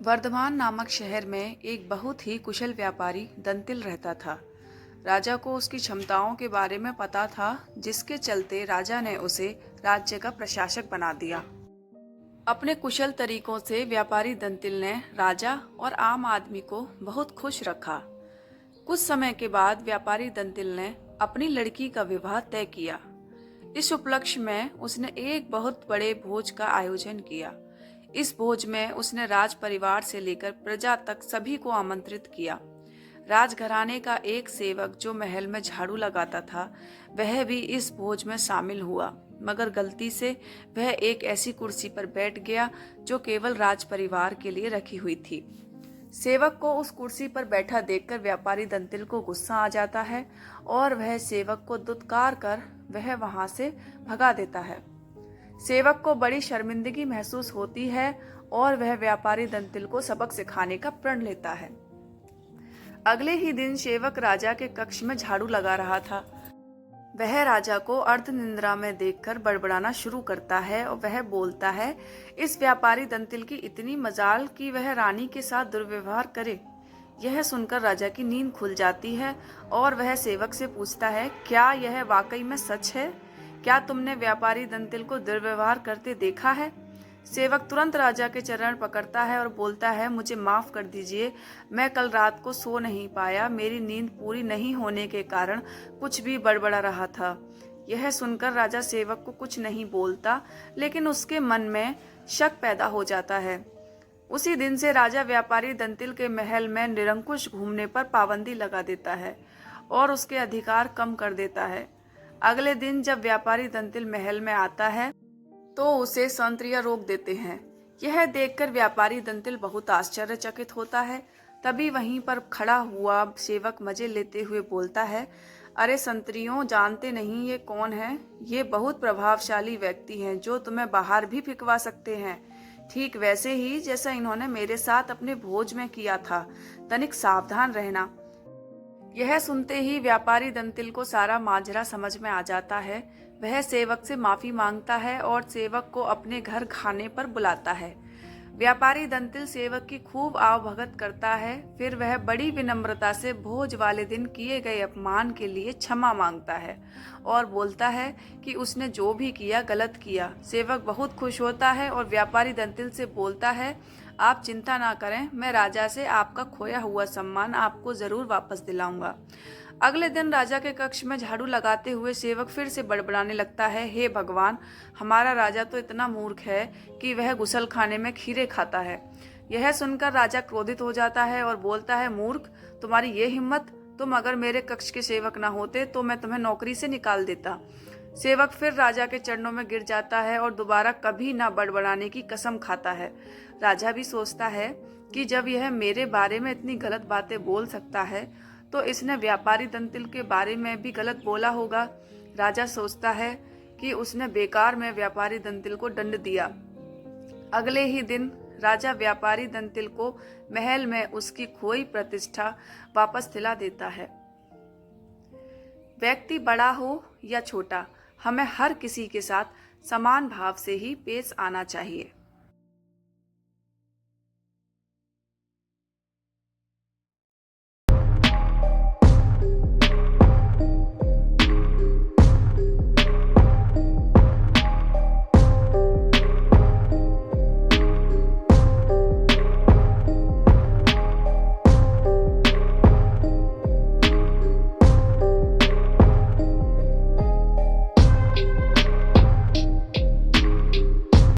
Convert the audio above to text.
वर्धमान नामक शहर में एक बहुत ही कुशल व्यापारी दंतिल रहता था। राजा को उसकी क्षमताओं के बारे में पता था, जिसके चलते राजा ने उसे राज्य का प्रशासक बना दिया। अपने कुशल तरीकों से व्यापारी दंतिल ने राजा और आम आदमी को बहुत खुश रखा। कुछ समय के बाद व्यापारी दंतिल ने अपनी लड़की का विवाह तय किया। इस उपलक्ष्य में उसने एक बहुत बड़े भोज का आयोजन किया। इस भोज में उसने राज परिवार से लेकर प्रजा तक सभी को आमंत्रित किया। राजघराने का एक सेवक जो महल में झाड़ू लगाता था, वह भी इस भोज में शामिल हुआ, मगर गलती से वह एक ऐसी कुर्सी पर बैठ गया जो केवल राज परिवार के लिए रखी हुई थी। सेवक को उस कुर्सी पर बैठा देखकर व्यापारी दंतिल को गुस्सा आ जाता है और वह सेवक को दुत्कार कर वह वहां से भगा देता है। सेवक को बड़ी शर्मिंदगी महसूस होती है और वह व्यापारी दंतिल को सबक सिखाने का प्रण लेता है। अगले ही दिन सेवक राजा के कक्ष में झाड़ू लगा रहा था। वह राजा को अर्ध निंद्रा में देखकर बड़बड़ाना शुरू करता है और वह बोलता है, इस व्यापारी दंतिल की इतनी मजाल कि वह रानी के साथ दुर्व्यवहार करे। यह सुनकर राजा की नींद खुल जाती है और वह सेवक से पूछता है, क्या यह वाकई में सच है? क्या तुमने व्यापारी दंतिल को दुर्व्यवहार करते देखा है? सेवक तुरंत राजा के चरण पकड़ता है और बोलता है, मुझे माफ कर दीजिए, मैं कल रात को सो नहीं पाया। मेरी नींद पूरी नहीं होने के कारण कुछ भी बड़बड़ा रहा था। यह सुनकर राजा सेवक को कुछ नहीं बोलता, लेकिन उसके मन में शक पैदा हो जाता है। उसी दिन से राजा व्यापारी दंतिल के महल में निरंकुश घूमने पर पाबंदी लगा देता है और उसके अधिकार कम कर देता है। अगले दिन जब व्यापारी दंतिल महल में आता है तो उसे संतरिया रोक देते हैं। यह देखकर व्यापारी दंतिल बहुत आश्चर्यचकित होता है। तभी वहीं पर खड़ा हुआ सेवक मजे लेते हुए बोलता है, अरे संतरियों, जानते नहीं ये कौन है? ये बहुत प्रभावशाली व्यक्ति हैं जो तुम्हें बाहर भी फिकवा सकते हैं, ठीक वैसे ही जैसा इन्होंने मेरे साथ अपने भोज में किया था। तनिक सावधान रहना। यह सुनते ही व्यापारी दंतिल को सारा माजरा समझ में आ जाता है। वह सेवक से माफी मांगता है और सेवक को अपने घर खाने पर बुलाता है। व्यापारी दंतिल सेवक की खूब आवभगत करता है। फिर वह बड़ी विनम्रता से भोज वाले दिन किए गए अपमान के लिए क्षमा मांगता है और बोलता है कि उसने जो भी किया गलत किया। सेवक बहुत खुश होता है और व्यापारी दंतिल से बोलता है, आप चिंता ना करें, मैं राजा से आपका खोया हुआ सम्मान आपको जरूर वापस दिलाऊंगा। अगले दिन राजा के कक्ष में झाड़ू लगाते हुए सेवक फिर से बड़बड़ाने लगता है, हे भगवान, हमारा राजा तो इतना मूर्ख है कि वह गुसल खाने में खीरे खाता है। यह सुनकर राजा क्रोधित हो जाता है और बोलता है, मूर्ख, तुम्हारी ये हिम्मत! तुम अगर मेरे कक्ष के सेवक न होते तो मैं तुम्हें नौकरी से निकाल देता। सेवक फिर राजा के चरणों में गिर जाता है और दोबारा कभी न बड़बड़ाने की कसम खाता है। राजा भी सोचता है कि जब यह मेरे बारे में इतनी गलत बातें बोल सकता है तो इसने व्यापारी दंतिल के बारे में भी गलत बोला होगा। राजा सोचता है कि उसने बेकार में व्यापारी दंतिल को दंड दिया। अगले ही दिन राजा व्यापारी दंतिल को महल में उसकी खोई प्रतिष्ठा वापस दिला देता है। व्यक्ति बड़ा हो या छोटा, हमें हर किसी के साथ समान भाव से ही पेश आना चाहिए।